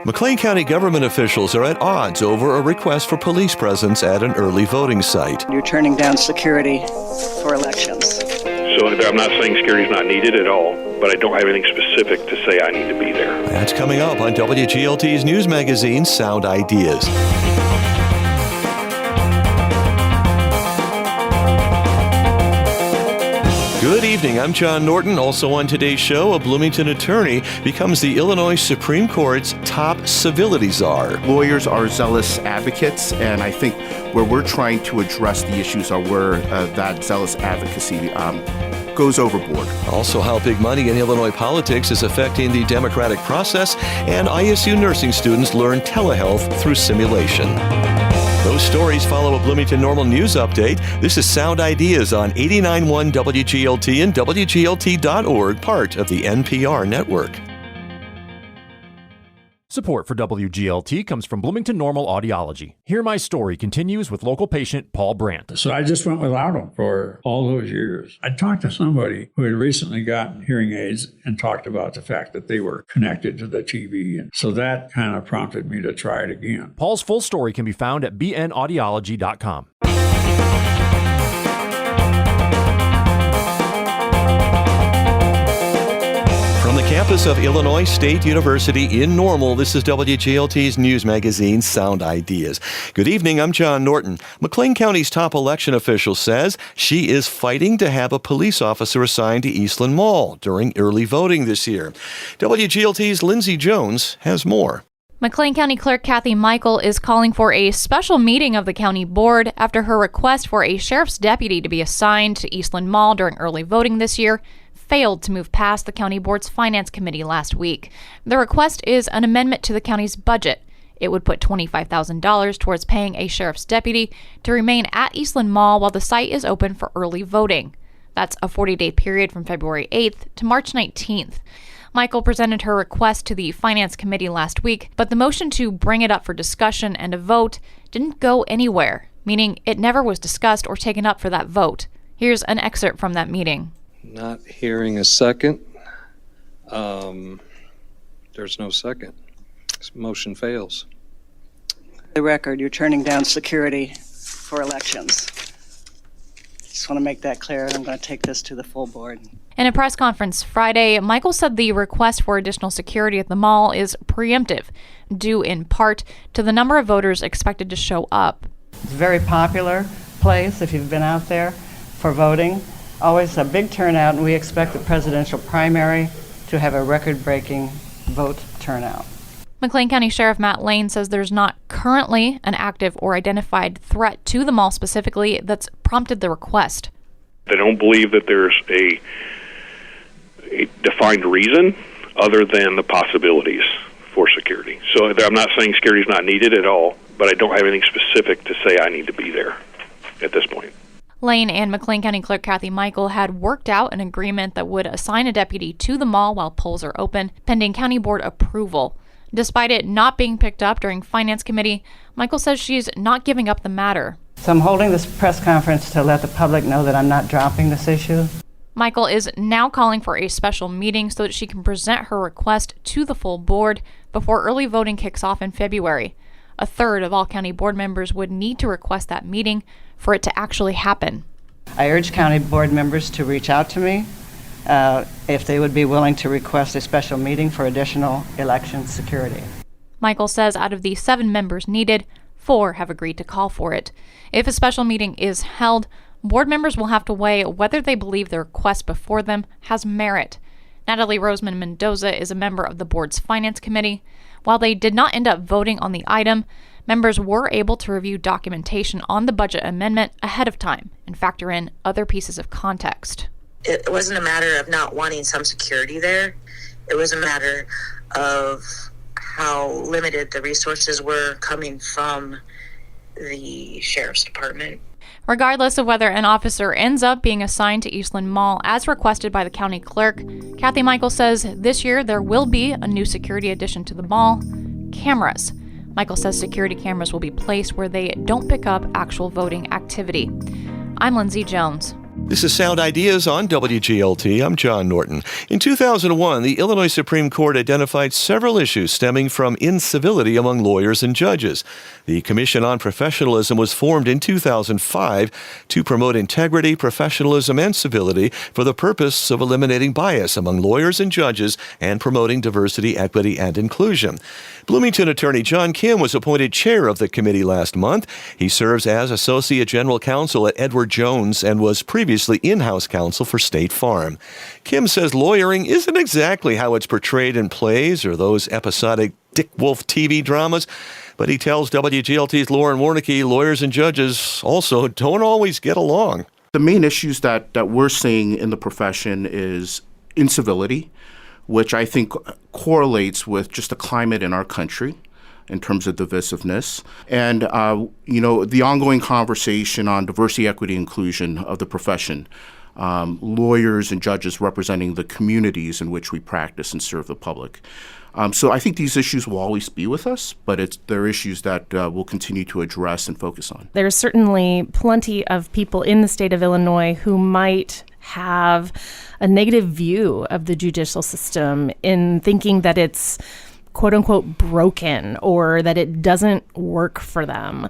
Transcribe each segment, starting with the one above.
McLean County government officials are at odds over a request for police presence at an early voting site. You're turning down security for elections. So I'm not saying security is not needed at all, but I don't have anything specific to say I need to be there. That's coming up on WGLT's news magazine, Sound Ideas. Good evening, I'm John Norton. Also on today's show, a Bloomington attorney becomes the Illinois Supreme Court's top civility czar. Lawyers are zealous advocates, and I think where we're trying to address the issues are where that zealous advocacy goes overboard. Also, how big money in Illinois politics is affecting the democratic process, and ISU nursing students learn telehealth through simulation. Those stories follow a Bloomington Normal News update. This is Sound Ideas on 89.1 WGLT and WGLT.org, part of the NPR network. Support for WGLT comes from Bloomington Normal Audiology. Hear My Story continues with local patient Paul Brandt. So I just went without them for all those years. I talked to somebody who had recently gotten hearing aids and talked about the fact that they were connected to the TV. And so that kind of prompted me to try it again. Paul's full story can be found at bnaudiology.com. From the campus of Illinois State University in Normal, this is WGLT's news magazine, Sound Ideas. Good evening, I'm John Norton. McLean County's top election official says she is fighting to have a police officer assigned to Eastland Mall during early voting this year. WGLT's Lindsay Jones has more. McLean County Clerk Kathy Michael is calling for a special meeting of the county board after her request for a sheriff's deputy to be assigned to Eastland Mall during early voting this year failed to move past the county board's finance committee last week. The request is an amendment to the county's budget. It would put $25,000 towards paying a sheriff's deputy to remain at Eastland Mall while the site is open for early voting. That's a 40-day period from February 8th to March 19th. Michael presented her request to the Finance Committee last week, but the motion to bring it up for discussion and a vote didn't go anywhere, meaning it never was discussed or taken up for that vote. Here's an excerpt from that meeting. Not hearing a second. There's no second. This motion fails. The record, you're turning down security for elections. Just want to make that clear, and I'm going to take this to the full board. In a press conference Friday, Michael said the request for additional security at the mall is preemptive, due in part to the number of voters expected to show up. It's a very popular place if you've been out there for voting. Always a big turnout, and we expect the presidential primary to have a record-breaking vote turnout. McLean County Sheriff Matt Lane says there's not currently an active or identified threat to the mall specifically that's prompted the request. They don't believe that there's a defined reason other than the possibilities for security. So I'm not saying security is not needed at all, but I don't have anything specific to say I need to be there at this point. Lane and McLean County Clerk Kathy Michael had worked out an agreement that would assign a deputy to the mall while polls are open, pending county board approval. Despite it not being picked up during Finance Committee, Michael says she's not giving up the matter. So I'm holding this press conference to let the public know that I'm not dropping this issue. Michael is now calling for a special meeting so that she can present her request to the full board before early voting kicks off in February. A third of all county board members would need to request that meeting for it to actually happen. I urge county board members to reach out to me if they would be willing to request a special meeting for additional election security. Michael says out of the 7 members needed, 4 have agreed to call for it. If a special meeting is held, board members will have to weigh whether they believe the request before them has merit. Natalie Roseman Mendoza is a member of the board's Finance Committee. While they did not end up voting on the item, members were able to review documentation on the budget amendment ahead of time and factor in other pieces of context. It wasn't a matter of not wanting some security there. It was a matter of how limited the resources were coming from the sheriff's department. Regardless of whether an officer ends up being assigned to Eastland Mall as requested by the county clerk, Kathy Michael says this year there will be a new security addition to the mall: cameras. Michael says security cameras will be placed where they don't pick up actual voting activity. I'm Lindsay Jones. This is Sound Ideas on WGLT. I'm John Norton. In 2001, the Illinois Supreme Court identified several issues stemming from incivility among lawyers and judges. The Commission on Professionalism was formed in 2005 to promote integrity, professionalism, and civility for the purpose of eliminating bias among lawyers and judges and promoting diversity, equity, and inclusion. Bloomington attorney John Kim was appointed chair of the committee last month. He serves as Associate General Counsel at Edward Jones and was previously in-house counsel for State Farm. Kim says lawyering isn't exactly how it's portrayed in plays or those episodic Dick Wolf TV dramas, but he tells WGLT's Lauren Warnicki lawyers and judges also don't always get along. The main issues that we're seeing in the profession is incivility, which I think correlates with just the climate in our country in terms of divisiveness, and the ongoing conversation on diversity, equity, inclusion of the profession, lawyers and judges representing the communities in which we practice and serve the public. So I think these issues will always be with us, but they're issues that we'll continue to address and focus on. There's certainly plenty of people in the state of Illinois who might have a negative view of the judicial system in thinking that it's quote unquote broken or that it doesn't work for them.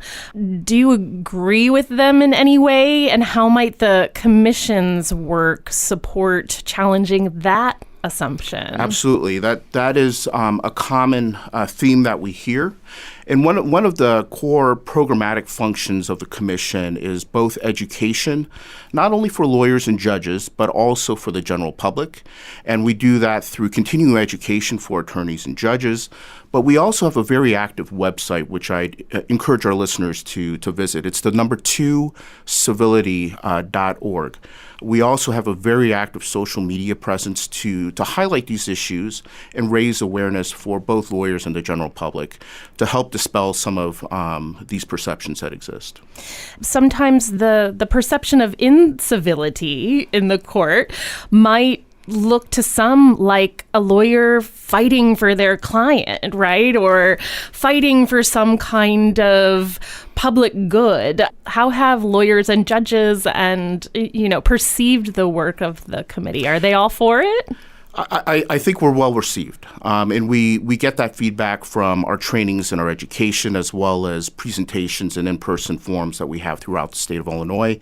Do you agree with them in any way? And how might the commission's work support challenging that assumption? Absolutely. That is a common theme that we hear. And one of the core programmatic functions of the commission is both education, not only for lawyers and judges, but also for the general public. And we do that through continuing education for attorneys and judges. But we also have a very active website, which I encourage our listeners to visit. It's the number 2 civility.org. We also have a very active social media presence to highlight these issues and raise awareness for both lawyers and the general public to help dispel some of these perceptions that exist. Sometimes the perception of incivility in the court might look to some like a lawyer fighting for their client, right? Or fighting for some kind of public good. How have lawyers and judges and, perceived the work of the committee? Are they all for it? I think we're well received, and we get that feedback from our trainings and our education, as well as presentations and in-person forums that we have throughout the state of Illinois.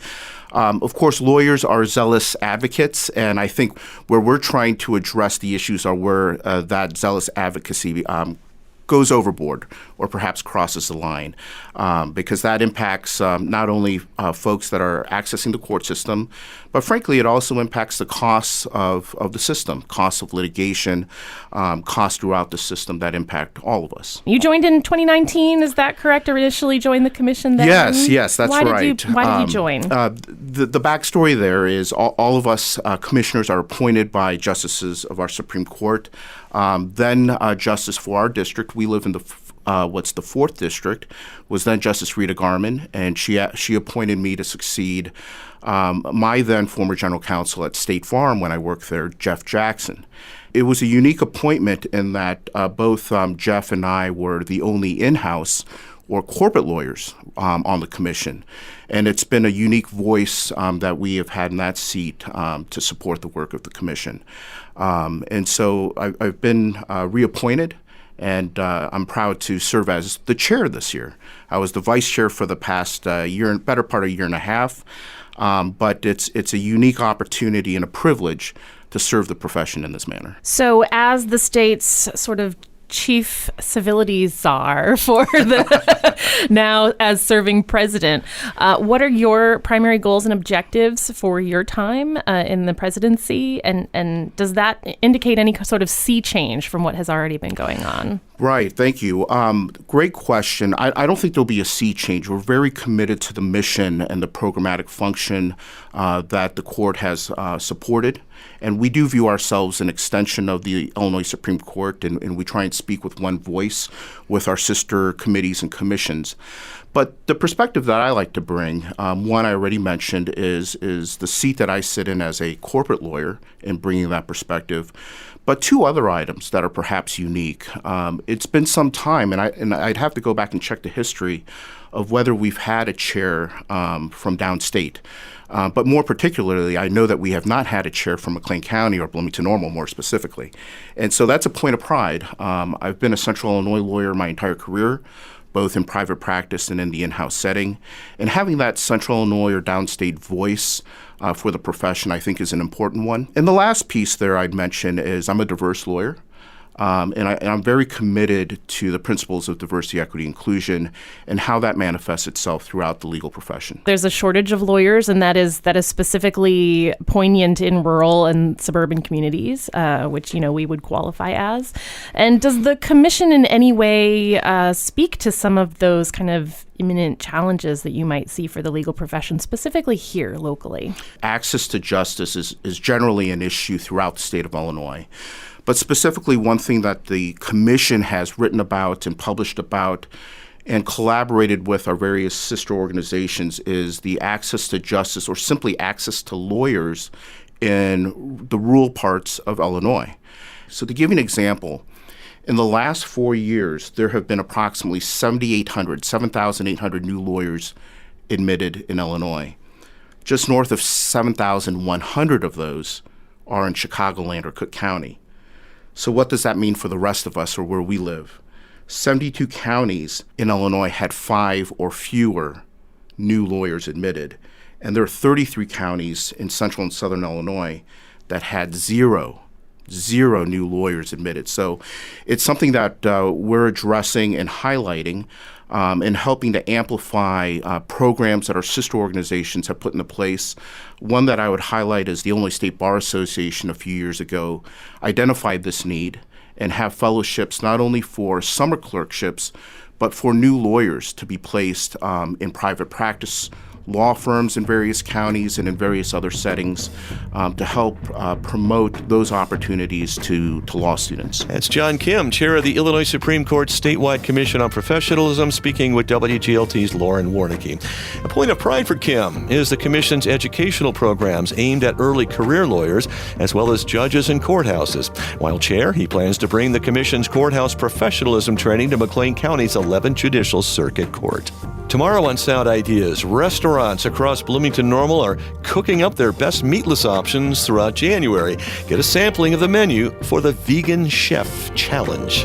Of course, lawyers are zealous advocates, and I think where we're trying to address the issues are where that zealous advocacy goes overboard or perhaps crosses the line, because that impacts not only folks that are accessing the court system, but frankly, it also impacts the costs of the system, costs of litigation, costs throughout the system that impact all of us. You joined in 2019, is that correct? Or initially joined the commission then? Yes, that's right. Why did you join? The backstory there is all of us commissioners are appointed by justices of our Supreme Court. Then justice for our district, we live in what's the 4th district, was then Justice Rita Garman, and she appointed me to succeed my then former general counsel at State Farm when I worked there, Jeff Jackson. It was a unique appointment in that both Jeff and I were the only in-house or corporate lawyers on the commission. And it's been a unique voice that we have had in that seat to support the work of the commission. And so I've been reappointed, and I'm proud to serve as the chair this year. I was the vice chair for the past better part of a year and a half, but it's a unique opportunity and a privilege to serve the profession in this manner. So as the state's sort of chief civility czar for the now as serving president, what are your primary goals and objectives for your time in the presidency, and does that indicate any sort of sea change from what has already been going on? Right. Thank you. Great question. I don't think there'll be a sea change. We're very committed to the mission and the programmatic function that the court has supported. And we do view ourselves an extension of the Illinois Supreme Court, and we try and speak with one voice with our sister committees and commissions. But the perspective that I like to bring, one I already mentioned, is the seat that I sit in as a corporate lawyer in bringing that perspective. But two other items that are perhaps unique. It's been some time, and I'd have to go back and check the history of whether we've had a chair from downstate. But more particularly, I know that we have not had a chair from McLean County or Bloomington Normal, more specifically. And so that's a point of pride. I've been a Central Illinois lawyer my entire career, both in private practice and in the in-house setting. And having that Central Illinois or downstate voice for the profession, I think, is an important one. And the last piece there I'd mention is I'm a diverse lawyer. And I'm very committed to the principles of diversity, equity, inclusion, and how that manifests itself throughout the legal profession. There's a shortage of lawyers, and that is specifically poignant in rural and suburban communities, which we would qualify as. And does the commission in any way speak to some of those kind of imminent challenges that you might see for the legal profession, specifically here locally? Access to justice is generally an issue throughout the state of Illinois. But specifically, one thing that the commission has written about and published about and collaborated with our various sister organizations is the access to justice, or simply access to lawyers in the rural parts of Illinois. So to give you an example, in the last 4 years, there have been approximately 7,800 new lawyers admitted in Illinois. Just north of 7,100 of those are in Chicagoland or Cook County. So what does that mean for the rest of us or where we live? 72 counties in Illinois had 5 or fewer new lawyers admitted. And there are 33 counties in central and southern Illinois that had zero new lawyers admitted. So it's something that we're addressing and highlighting and helping to amplify programs that our sister organizations have put into place. One that I would highlight is the Illinois State Bar Association a few years ago identified this need and have fellowships not only for summer clerkships, but for new lawyers to be placed in private practice law firms in various counties and in various other settings to help promote those opportunities to law students. That's John Kim, chair of the Illinois Supreme Court Statewide Commission on Professionalism, speaking with WGLT's Lauren Warnicki. A point of pride for Kim is the commission's educational programs aimed at early career lawyers, as well as judges and courthouses. While chair, he plans to bring the commission's courthouse professionalism training to McLean County's 11th Judicial Circuit Court. Tomorrow on Sound Ideas, restaurants across Bloomington Normal are cooking up their best meatless options throughout January. Get a sampling of the menu for the Vegan Chef Challenge.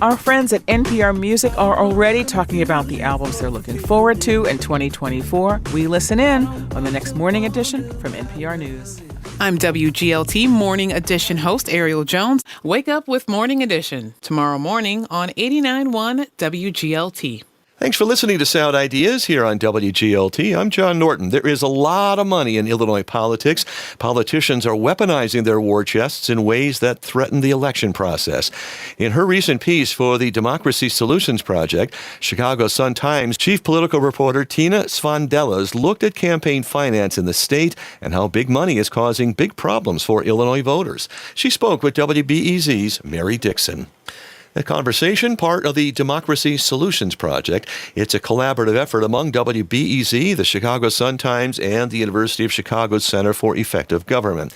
Our friends at NPR Music are already talking about the albums they're looking forward to in 2024. We listen in on the next Morning Edition from NPR News. I'm WGLT Morning Edition host Ariel Jones. Wake up with Morning Edition tomorrow morning on 89.1 WGLT. Thanks for listening to Sound Ideas here on WGLT. I'm John Norton. There is a lot of money in Illinois politics. Politicians are weaponizing their war chests in ways that threaten the election process. In her recent piece for the Democracy Solutions Project, Chicago Sun-Times chief political reporter Tina Svandelas looked at campaign finance in the state and how big money is causing big problems for Illinois voters. She spoke with WBEZ's Mary Dixon. The conversation, part of the Democracy Solutions Project. It's a collaborative effort among WBEZ, the Chicago Sun-Times, and the University of Chicago's Center for Effective Government.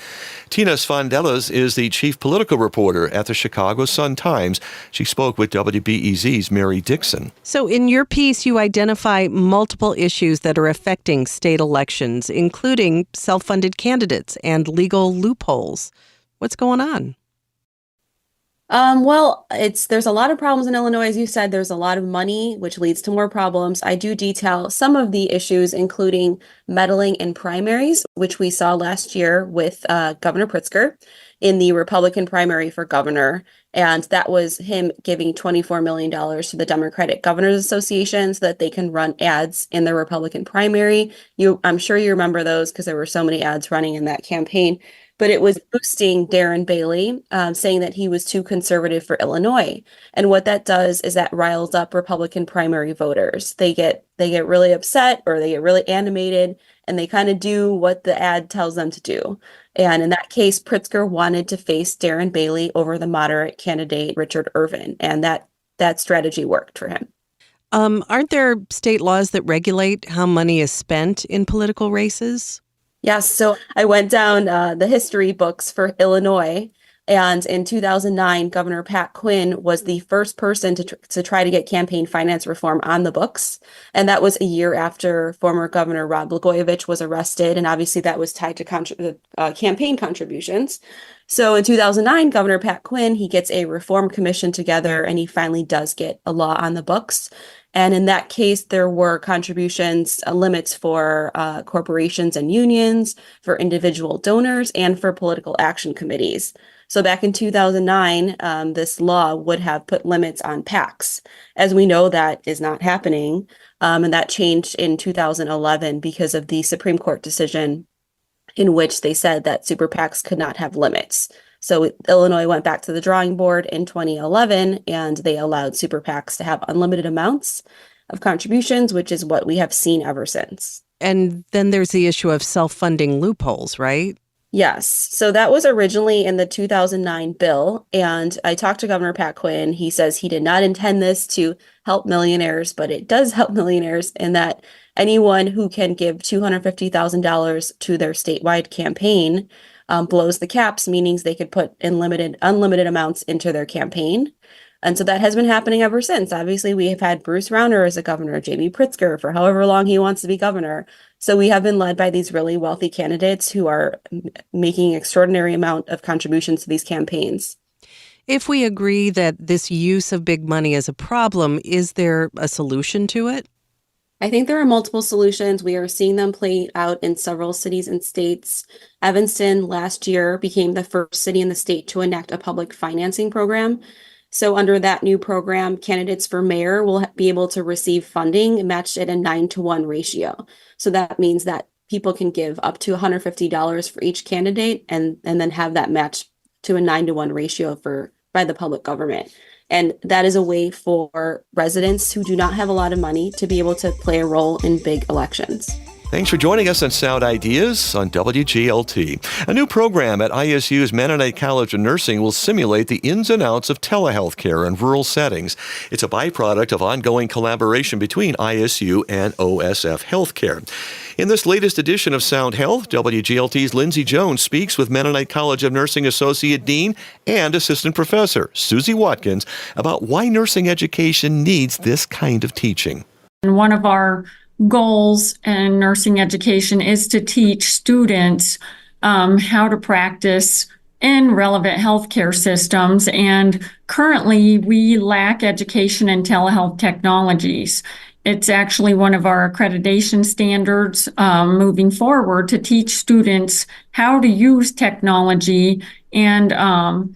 Tina Svandelas is the chief political reporter at the Chicago Sun-Times. She spoke with WBEZ's Mary Dixon. So in your piece, you identify multiple issues that are affecting state elections, including self-funded candidates and legal loopholes. What's going on? There's a lot of problems in Illinois. As you said, there's a lot of money, which leads to more problems. I do detail some of the issues, including meddling in primaries, which we saw last year with Governor Pritzker in the Republican primary for governor. And that was him giving $24 million to the Democratic Governors Association so that they can run ads in the Republican primary. I'm sure you remember those because there were so many ads running in that campaign. But it was boosting Darren Bailey, saying that he was too conservative for Illinois. And what that does is that riles up Republican primary voters. They get really upset or they get really animated and they kind of do what the ad tells them to do. And in that case, Pritzker wanted to face Darren Bailey over the moderate candidate, Richard Irvin. And that strategy worked for him. Aren't there state laws that regulate how money is spent in political races? Yes, so I went down the history books for Illinois, and in 2009, Governor Pat Quinn was the first person to try to get campaign finance reform on the books, and that was a year after former Governor Rod Blagojevich was arrested, and obviously that was tied to campaign contributions. So in 2009, Governor Pat Quinn, he gets a reform commission together, and he finally does get a law on the books. And in that case, there were contributions limits for corporations and unions, for individual donors, and for political action committees. So back in 2009, this law would have put limits on PACs. As we know, that is not happening. And that changed in 2011 because of the Supreme Court decision in which they said that super PACs could not have limits. So Illinois went back to the drawing board in 2011, and they allowed super PACs to have unlimited amounts of contributions, which is what we have seen ever since. And then there's the issue of self-funding loopholes, right? Yes. So that was originally in the 2009 bill. And I talked to Governor Pat Quinn. He says he did not intend this to help millionaires, but it does help millionaires in that anyone who can give $250,000 to their statewide campaign blows the caps, meaning they could put unlimited amounts into their campaign. And so that has been happening ever since. Obviously, we have had Bruce Rauner as a governor, J.B. Pritzker for however long he wants to be governor. So we have been led by these really wealthy candidates who are making extraordinary amount of contributions to these campaigns. If we agree that this use of big money is a problem, is there a solution to it? I think there are multiple solutions. We are seeing them play out in several cities and states. Evanston last year became the first city in the state to enact a public financing program. So under that new program, candidates for mayor will be able to receive funding matched at a 9-to-1 ratio. So that means that people can give up to $150 for each candidate and then have that matched to a 9-to-1 ratio by the public government. And that is a way for residents who do not have a lot of money to be able to play a role in big elections. Thanks for joining us on Sound Ideas on WGLT. A new program at ISU's Mennonite College of Nursing will simulate the ins and outs of telehealth care in rural settings. It's a byproduct of ongoing collaboration between ISU and OSF Healthcare. In this latest edition of Sound Health, WGLT's Lindsay Jones speaks with Mennonite College of Nursing Associate Dean and Assistant Professor Susie Watkins about why nursing education needs this kind of teaching. And one of our goals in nursing education is to teach students how to practice in relevant healthcare systems. And currently, we lack education in telehealth technologies. It's actually one of our accreditation standards moving forward to teach students how to use technology and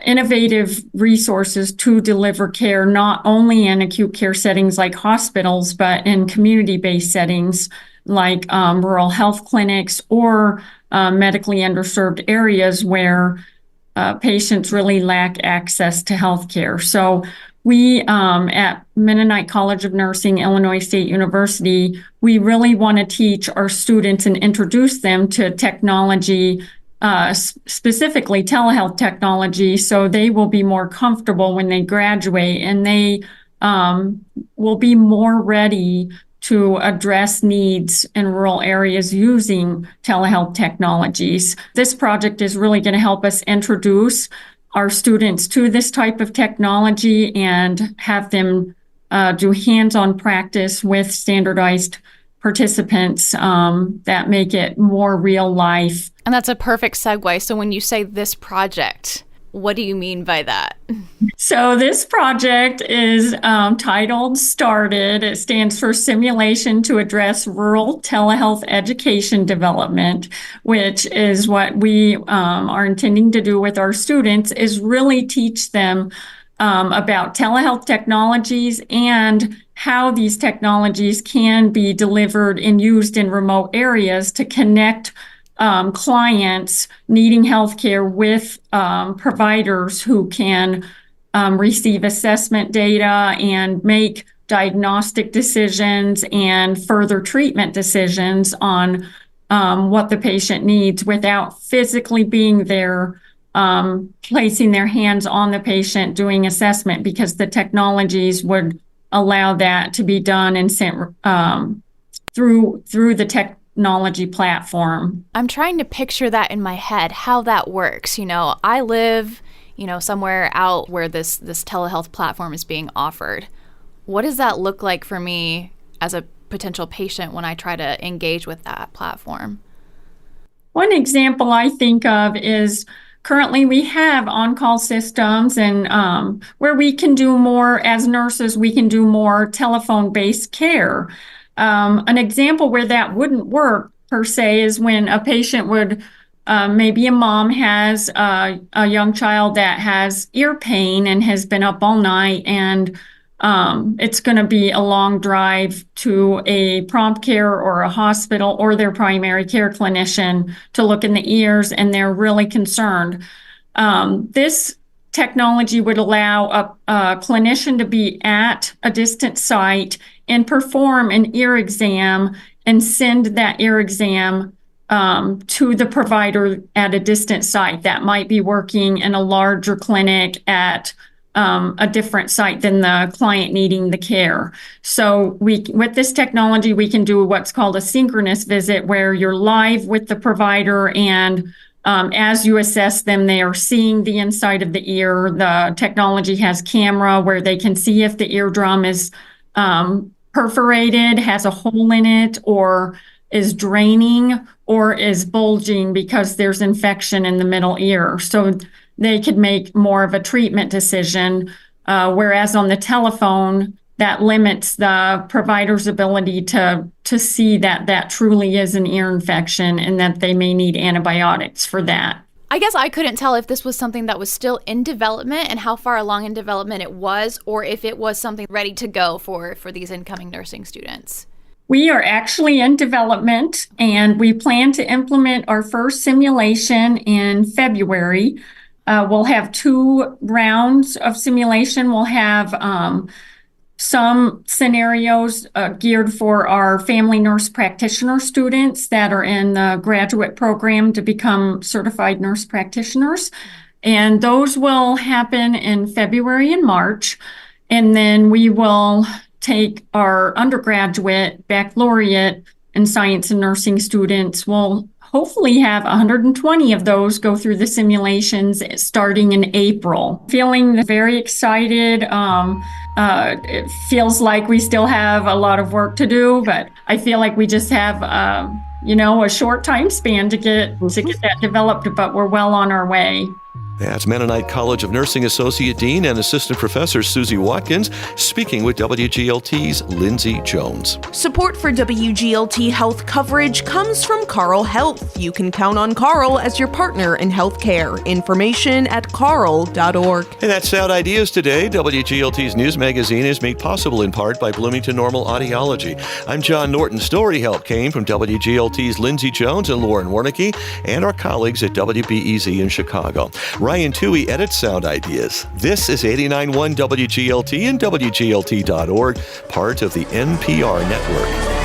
innovative resources to deliver care, not only in acute care settings like hospitals, but in community-based settings like rural health clinics or medically underserved areas where patients really lack access to health care. So we at Mennonite College of Nursing, Illinois State University, we really want to teach our students and introduce them to technology, specifically telehealth technology, so they will be more comfortable when they graduate and they will be more ready to address needs in rural areas using telehealth technologies. This project is really going to help us introduce our students to this type of technology and have them do hands-on practice with standardized participants that make it more real life. And that's a perfect segue. So when you say this project, what do you mean by that? So this project is titled STARTED. It stands for Simulation to Address Rural Telehealth Education Development, which is what we are intending to do with our students, is really teach them about telehealth technologies and how these technologies can be delivered and used in remote areas to connect clients needing healthcare with providers who can receive assessment data and make diagnostic decisions and further treatment decisions on what the patient needs without physically being there, placing their hands on the patient, doing assessment, because the technologies would allow that to be done and sent through the technology platform. I'm trying to picture that in my head, how that works. I live, somewhere out where this telehealth platform is being offered. What does that look like for me as a potential patient when I try to engage with that platform? One example I think of is currently we have on-call systems and where we can do more, as nurses, we can do more telephone-based care. An example where that wouldn't work per se is when a patient would, maybe a mom has a young child that has ear pain and has been up all night, and it's going to be a long drive to a prompt care or a hospital or their primary care clinician to look in the ears, and they're really concerned. This technology would allow a clinician to be at a distant site and perform an ear exam and send that ear exam to the provider at a distant site that might be working in a larger clinic at a different site than the client needing the care. So with this technology, we can do what's called a synchronous visit, where you're live with the provider, and as you assess them, they are seeing the inside of the ear. The technology has camera where they can see if the eardrum is perforated, has a hole in it, or is draining, or is bulging because there's infection in the middle ear. So they could make more of a treatment decision, whereas on the telephone, that limits the provider's ability to see that truly is an ear infection and that they may need antibiotics for that. I guess I couldn't tell if this was something that was still in development and how far along in development it was, or if it was something ready to go for these incoming nursing students. We are actually in development, and we plan to implement our first simulation in February. We'll have 2 rounds of simulation. We'll have some scenarios geared for our family nurse practitioner students that are in the graduate program to become certified nurse practitioners. And those will happen in February and March. And then we will take our undergraduate baccalaureate in science and nursing students. We'll hopefully have 120 of those go through the simulations starting in April. Feeling very excited. It feels like we still have a lot of work to do, but I feel like we just have a short time span to get that developed, but we're well on our way. That's Mennonite College of Nursing Associate Dean and Assistant Professor Susie Watkins speaking with WGLT's Lindsay Jones. Support for WGLT health coverage comes from Carle Health. You can count on Carle as your partner in healthcare. Information at carle.org. And that's Sound Ideas today. WGLT's news magazine is made possible in part by Bloomington Normal Audiology. I'm John Norton. Story help came from WGLT's Lindsay Jones and Lauren Warnicki and our colleagues at WBEZ in Chicago. Ryan Toohey edits Sound Ideas. This is 89.1 WGLT and WGLT.org, part of the NPR network.